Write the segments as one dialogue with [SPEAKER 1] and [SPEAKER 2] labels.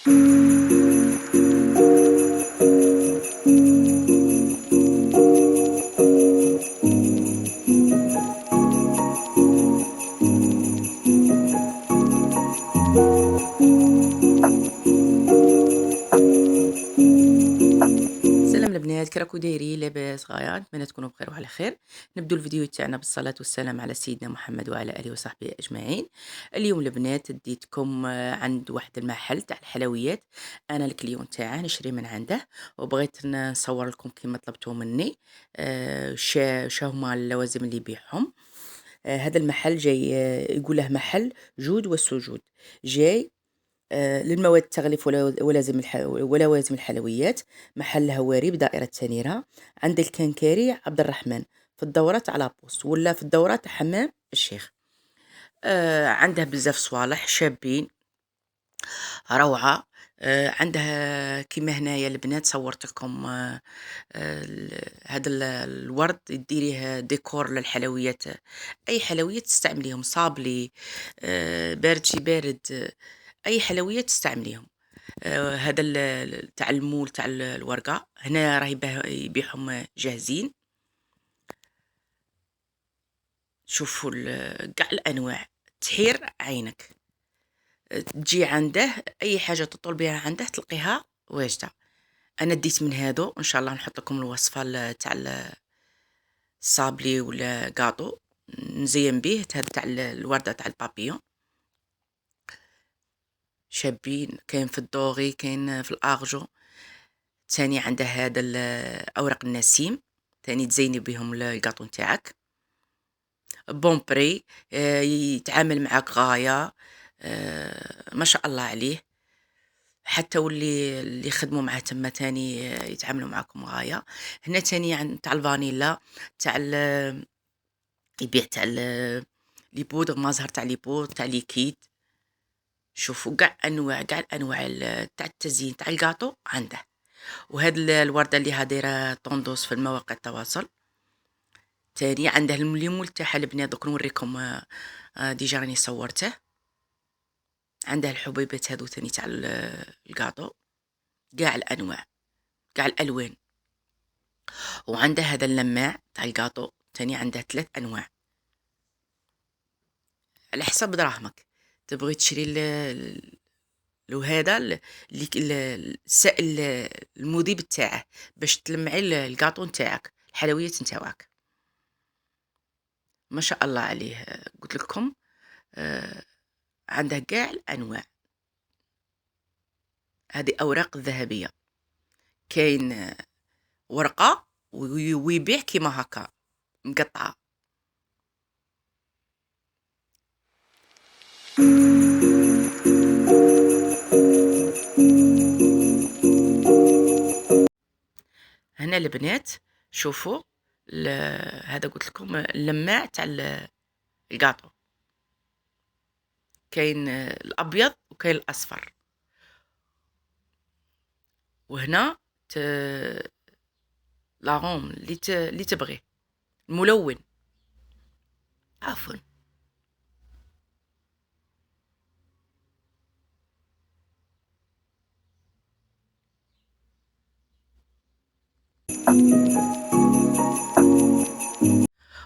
[SPEAKER 1] سلام البنات، كي راكو دايرين؟ لاباس غاية؟ نتمنى تكونوا بخير وعلى خير. نبدو الفيديو تاعنا بالصلاة والسلام على سيدنا محمد وعلى آله وصحبه أجمعين. اليوم البنات ديتكم عند واحد المحل تاع الحلويات، أنا الكليون تاعه نشري من عنده، وبغيت نصور لكم كيما طلبتوا مني شا هما اللوازم اللي يبيعهم. هذا المحل جاي يقول له محل جود والسجود، جاي للمواد التغليف ولوازم الحلويات. محل هواري بدائرة سنيرة، عند الكنكاري عبد الرحمن في الدورة على بوست ولا في الدورة تاع حمام الشيخ. عنده بزاف صوالح شابين روعة. عندها كيما هنايا البنات صورت لكم هذا الورد ديريه ديكور للحلويات، اي حلويات تستعمليهم، صابلي، بارد شي بارد، اي حلويات تستعمليهم. هذا تاع المول تاع الورقة، هنا راه يبيعهم جاهزين. شوفوا قاع الانواع، تحير عينك. تجي عنده اي حاجة تطلبيها عنده تلقيها واجدة. انا ديت من هادو، ان شاء الله نحط لكم الوصفة تاع الصابلي ولا قاطو نزين به، هذا تاع الوردة تاع البابيون شابين، كاين في الدوغي، كاين في الارجو. تاني عنده هذا اوراق النسيم، تاني تزيني بهم القاطو نتاعك. بومبري يتعامل معك غاية، ما شاء الله عليه. حتى اللي يخدموا معاه تما تاني يتعاملوا معكم غاية. هنا تاني عند تاع الفانيلا، تاع يبيع تاع لي بودر، مازهر تاع لي بودر تاع ليكيد. شوفوا قاع الانواع تاع التزيين تاع الكاطو عنده. وهاد الورده اللي دايره طوندوس في المواقع التواصل. تاني عنده الليمون تاعها البنات، دوك نوريكم ديجا راني صورته. عنده الحبيبات هادو تاني تاع الكاطو، قاع الانواع قاع الالوان. وعنده هذا اللماع تاع الكاطو تاني، عنده 3 انواع على حسب دراهمك. تبغي تشري لو هذا السائل المذيب تاعه باش تلمعي الكاطو نتاعك، الحلويات نتاعك. ما شاء الله عليه. قلت لكم عنده كاع الانواع. هذه اوراق ذهبيه، كاين ورقه ويبيع كيما هكا مقطعه. هنا البنات شوفوا هذا قلت لكم اللماع تاع الكاطو، كاين الابيض وكاين الاصفر. وهنا لاغوم اللي تبغيه، الملون عفوا.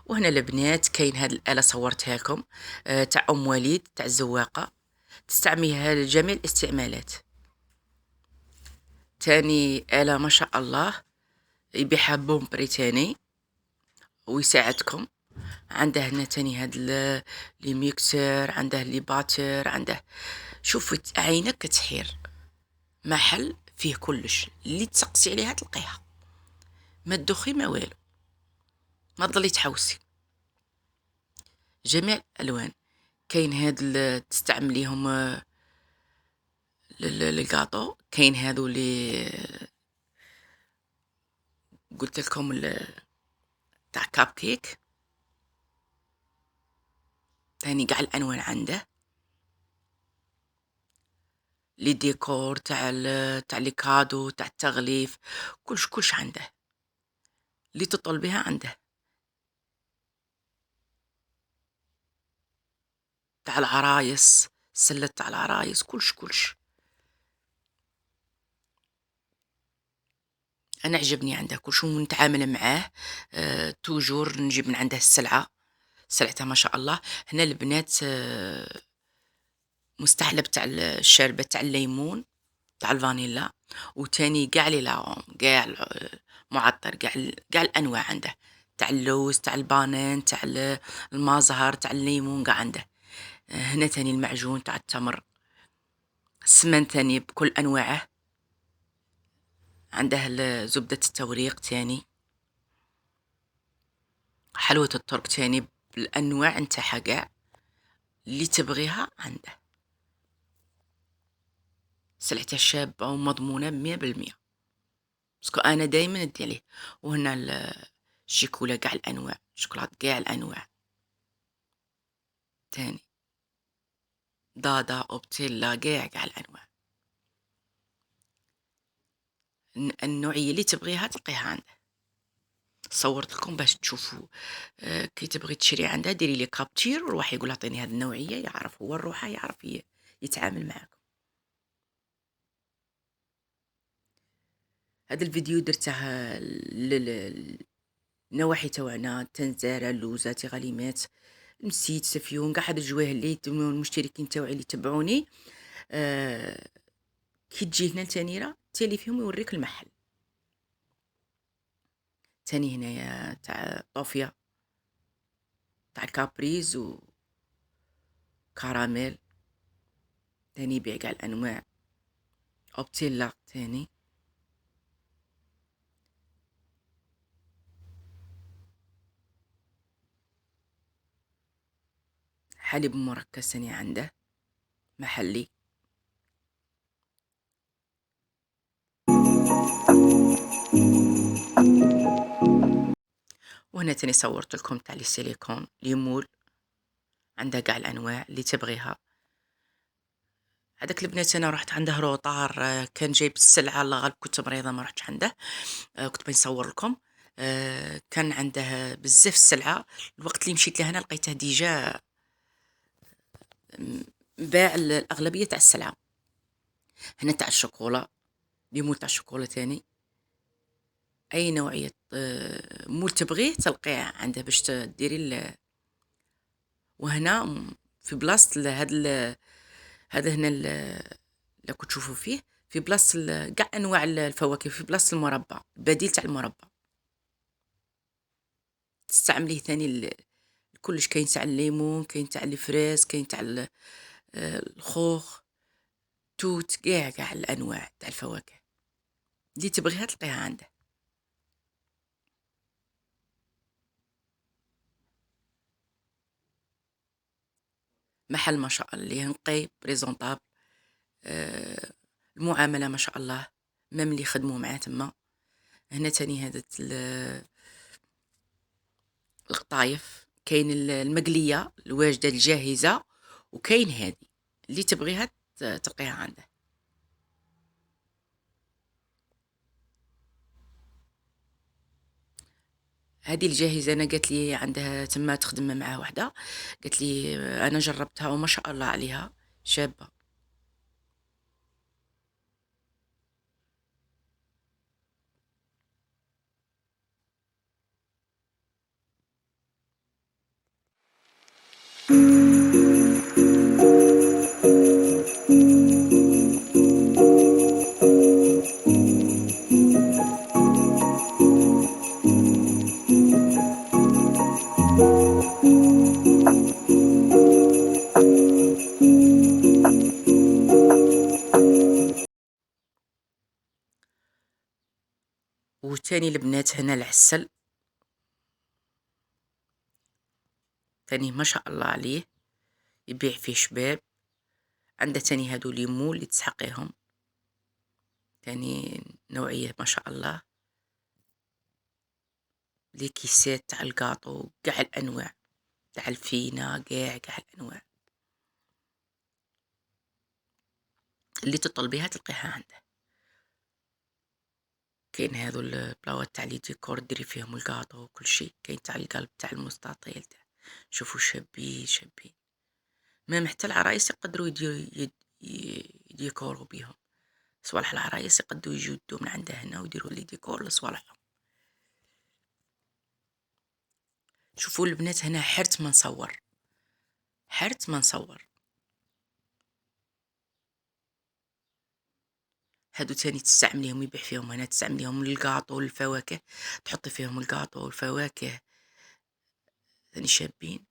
[SPEAKER 1] وهنا البنات كاين هاد الآلة صورتها لكم تاع أم وليد تاع الزواقة، تستعملها لجميع الاستعمالات. تاني آلة ما شاء الله يبيعها بومبري تاني ويساعدكم. عنده هنا تاني هاد لي ميكسر، عنده لي باتر، عنده. شوفي عينك كتحير، محل فيه كلش، اللي تسقسي عليها تلقيها، ما تدخي ما والو، ما تضلي تحوسي. جميع الالوان. كاين هاد تستعمليهم للكاطو، كاين هادو اللي قلت لكم تاع كاب كيك. تاني قاع الالوان عنده، لي ديكور تاع لي كادو تاع التغليف، كلش عنده، اللي تطلبيها عنده. تاع العرايس، سلة تاع العرايس، كلش. أنا عجبني عنده كلشي ونتعامل معاه، توجور نجيب من عنده السلعة، سلعته ما شاء الله. هنا البنات مستحلب تاع الشاربة تاع الليمون تاع الفانيلا، وتاني قاع لي لاغوم قاع معطر قاع الأنواع عنده، تاع اللوز تاع البانان تاع المازهر تاع الليمون قاع عنده. هنا تاني المعجون تاع التمر، السمن تاني بكل أنواعه، عنده زبدة التوريق تاني، حلوة الترك تاني بالأنواع نتاعها قاع اللي تبغيها عنده. سلعته شابة ومضمونة 100%، باسكو أنا دايما ندي عليه. وهنا الشيكولا قاع الأنواع، شوكولات قاع الأنواع تاني، دادا أوبتيلا قاع الأنواع، النوعية اللي تبغيها تلقيها عنده. صورت لكم باش تشوفوا. كي تبغي تشري عنده ديري لي كابتشير وروح يقول اعطيني هذه النوعية، يعرف هو الروحة، يعرف يتعامل معاكم. هذا الفيديو درته للنواحي تاوعنا، تنزارة، اللوزة، تغليمات، مسيت، سفيون، قاع هاد الجوايه اللي المشتركين تاوعي اللي يتبعوني. كي تجي هنا لتانيرة تالي فيهم يوريك المحل. تاني هنايا تاع طوفيا تاع كابريز وكراميل، تاني يبيع قاع الأنواع. أوبتيلا تاني، حليب مركز تاني عنده محلي. وهنا تاني صورت لكم تاع لي سيليكون ليمول، عنده قاع الأنواع اللي تبغيها. هذاك البنات انا رحت عنده روطار، كان جايب السلعه، الله غالب كنت مريضه ما رحتش عنده. كنت بنصور لكم. كان عنده بزاف السلعه. الوقت اللي مشيت له هنا لقيته ديجا باع الاغلبيه تاع السلعه. هنا تاع الشوكولا، ليمون تاع الشوكولا تاني، اي نوعيه مول تبغيه تلقيه عنده باش ديري. وهنا في بلاصه هذا هنا اللي كنت تشوفوا فيه، في بلاصه كاع انواع الفواكه، في بلاصه المربى، بديل تاع المربى تستعمليه ثاني كلش. كاين تاع الليمون، كاين تاع الفريز، كاين تاع الخوخ، توت، كاع الانواع تاع الفواكه اللي تبغيها تلقيها عنده. محل ما شاء الله اللي نقي بريزونطابل، المعامله ما شاء الله، مام اللي خدموا معاه تما. هنا تاني هذا القطايف، كاين المقليه الواجده الجاهزه، وكاين هذه اللي تبغيها تلقيها عنده. هذه الجاهزه انا قالت لي عندها تما تخدم معاه وحده، قالت لي انا جربتها وما شاء الله عليها شابه. وتاني البنات هنا العسل تاني ما شاء الله عليه، يبيع فيه شباب. عنده تاني هادو ليمون اللي تسحقيهم، تاني نوعية ما شاء الله. لي كيسات تاع الكاطو قاع الانواع، تاع الفينة قاع الانواع اللي تطلبيها تلقيها عنده. كاين هذو البلاوات تاع لي ديكور ديري فيهم الكاطو وكل شيء. كاين تاع القلب تاع المستطيل تاع، شوفوا شابين شابين، ما حتى العرايس يقدروا يديكوروا بيهم. صوالح العرايس يقدّو يجيو يدّو من عندها هنا ويديروا لي ديكور لصوالحهم. شوفوا البنات هنا حرت ما نصوّر، حرت ما نصوّر. هادو تاني تستعمليهم يبيع فيهم هنا، تستعمليهم للكاطو والفواكه، تحطي فيهم الكاطو والفواكه، ثاني شابين.